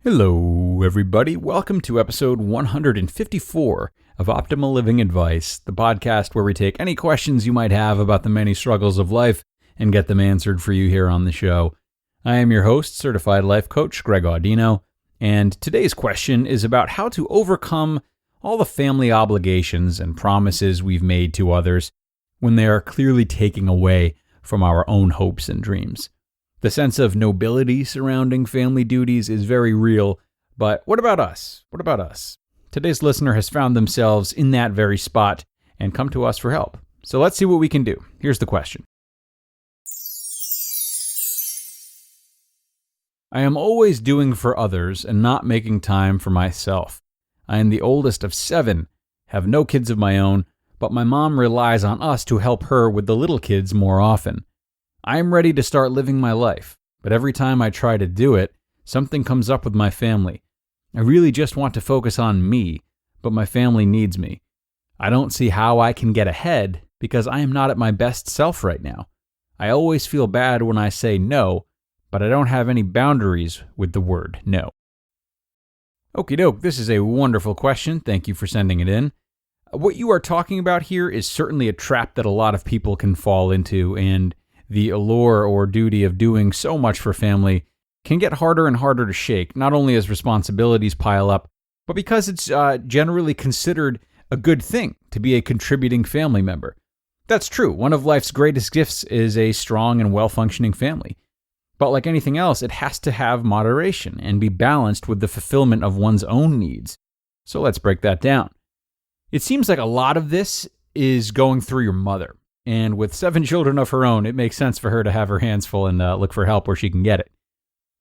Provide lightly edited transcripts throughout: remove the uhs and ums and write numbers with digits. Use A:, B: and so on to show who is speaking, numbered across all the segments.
A: Hello, everybody. Welcome to episode 154 of Optimal Living Advice, the podcast where we take any questions you might have about the many struggles of life and get them answered for you here on the show. I am your host, certified life coach Greg Audino, and today's question is about how to overcome all the family obligations and promises we've made to others when they are clearly taking away from our own hopes and dreams. The sense of nobility surrounding family duties is very real, but what about us? What about us? Today's listener has found themselves in that very spot and come to us for help. So let's see what we can do. Here's the question. I am always doing for others and not making time for myself. I am the oldest of 7, have no kids of my own, but my mom relies on us to help her with the little kids more often. I am ready to start living my life, but every time I try to do it, something comes up with my family. I really just want to focus on me, but my family needs me. I don't see how I can get ahead because I am not at my best self right now. I always feel bad when I say no, but I don't have any boundaries with the word no. Okie doke, this is a wonderful question. Thank you for sending it in. What you are talking about here is certainly a trap that a lot of people can fall into, and the allure or duty of doing so much for family can get harder and harder to shake, not only as responsibilities pile up, but because it's generally considered a good thing to be a contributing family member. That's true. One of life's greatest gifts is a strong and well-functioning family. But like anything else, it has to have moderation and be balanced with the fulfillment of one's own needs. So let's break that down. It seems like a lot of this is going through your mother. And with 7 children of her own, it makes sense for her to have her hands full and look for help where she can get it.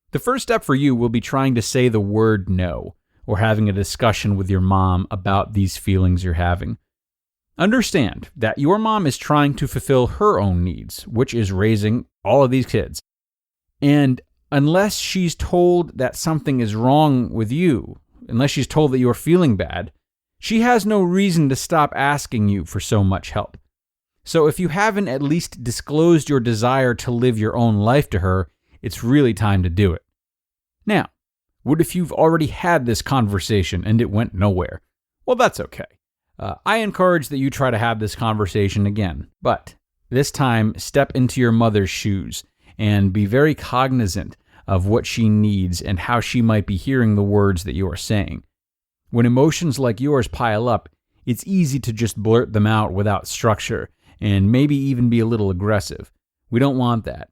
A: The first step for you will be trying to say the word no, or having a discussion with your mom about these feelings you're having. Understand that your mom is trying to fulfill her own needs, which is raising all of these kids. And unless she's told that something is wrong with you, unless she's told that you're feeling bad, she has no reason to stop asking you for so much help. So if you haven't at least disclosed your desire to live your own life to her, it's really time to do it. Now, what if you've already had this conversation and it went nowhere? Well, that's okay. I encourage that you try to have this conversation again, but this time step into your mother's shoes and be very cognizant of what she needs and how she might be hearing the words that you are saying. When emotions like yours pile up, it's easy to just blurt them out without structure and maybe even be a little aggressive. We don't want that.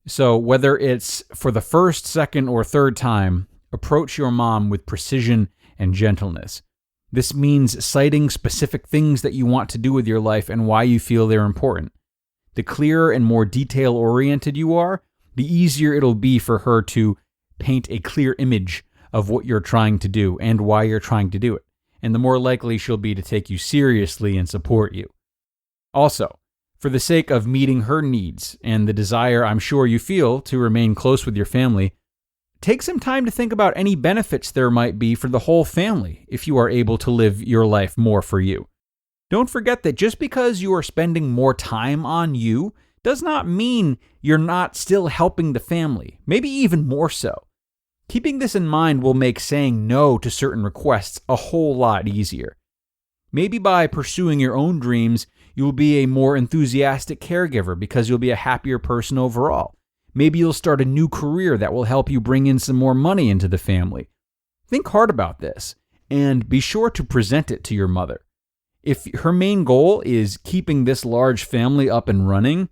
A: So whether it's for the first, second, or third time, approach your mom with precision and gentleness. This means citing specific things that you want to do with your life and why you feel they're important. The clearer and more detail-oriented you are, the easier it'll be for her to paint a clear image of what you're trying to do and why you're trying to do it, and the more likely she'll be to take you seriously and support you. Also, for the sake of meeting her needs and the desire I'm sure you feel to remain close with your family, take some time to think about any benefits there might be for the whole family if you are able to live your life more for you. Don't forget that just because you are spending more time on you does not mean you're not still helping the family, maybe even more so. Keeping this in mind will make saying no to certain requests a whole lot easier. Maybe by pursuing your own dreams, you'll be a more enthusiastic caregiver because you'll be a happier person overall. Maybe you'll start a new career that will help you bring in some more money into the family. Think hard about this and be sure to present it to your mother. If her main goal is keeping this large family up and running,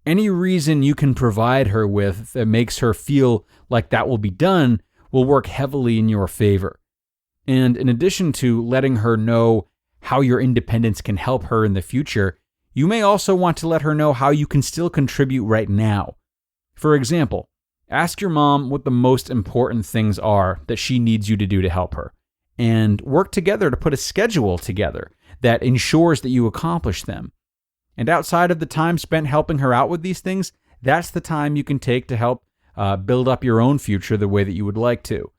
A: any reason you can provide her with that makes her feel like that will be done will work heavily in your favor. And in addition to letting her know how your independence can help her in the future, you may also want to let her know how you can still contribute right now. For example, ask your mom what the most important things are that she needs you to do to help her, and work together to put a schedule together that ensures that you accomplish them. And outside of the time spent helping her out with these things, that's the time you can take to help build up your own future the way that you would like to.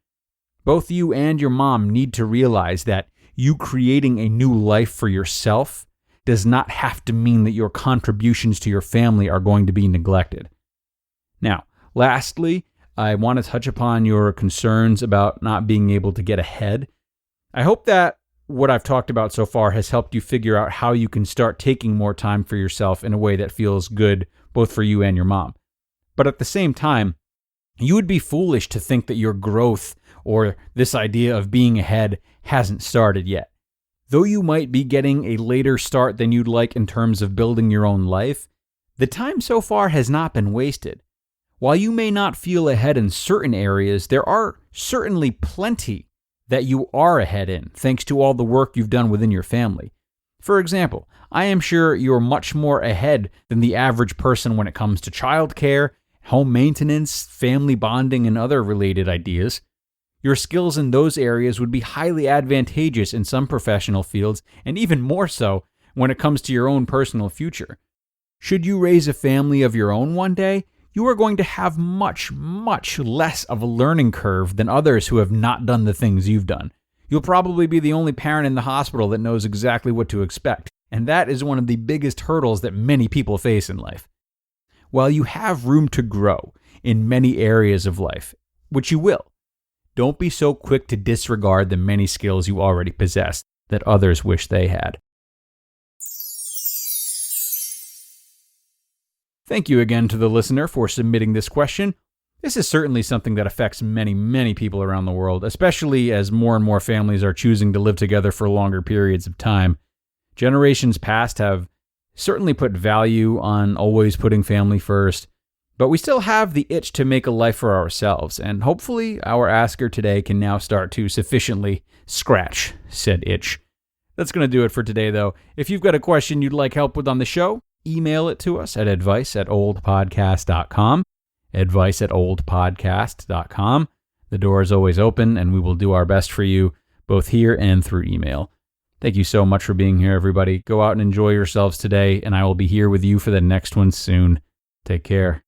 A: Both you and your mom need to realize that you creating a new life for yourself does not have to mean that your contributions to your family are going to be neglected. Now, lastly, I want to touch upon your concerns about not being able to get ahead. I hope that what I've talked about so far has helped you figure out how you can start taking more time for yourself in a way that feels good both for you and your mom. But at the same time, you would be foolish to think that your growth or this idea of being ahead hasn't started yet. Though you might be getting a later start than you'd like in terms of building your own life, the time so far has not been wasted. While you may not feel ahead in certain areas, there are certainly plenty that you are ahead in, thanks to all the work you've done within your family. For example, I am sure you're much more ahead than the average person when it comes to childcare, home maintenance, family bonding, and other related ideas. Your skills in those areas would be highly advantageous in some professional fields, and even more so when it comes to your own personal future. Should you raise a family of your own one day, you are going to have much, much less of a learning curve than others who have not done the things you've done. You'll probably be the only parent in the hospital that knows exactly what to expect, and that is one of the biggest hurdles that many people face in life. While you have room to grow in many areas of life, which you will, don't be so quick to disregard the many skills you already possess that others wish they had. Thank you again to the listener for submitting this question. This is certainly something that affects many, many people around the world, especially as more and more families are choosing to live together for longer periods of time. Generations past have certainly put value on always putting family first, but we still have the itch to make a life for ourselves, and hopefully our asker today can now start to sufficiently scratch said itch. That's going to do it for today, though. If you've got a question you'd like help with on the show, email it to us at advice@oldpodcast.com, advice@oldpodcast.com. The door is always open, and we will do our best for you, both here and through email. Thank you so much for being here, everybody. Go out and enjoy yourselves today, and I will be here with you for the next one soon. Take care.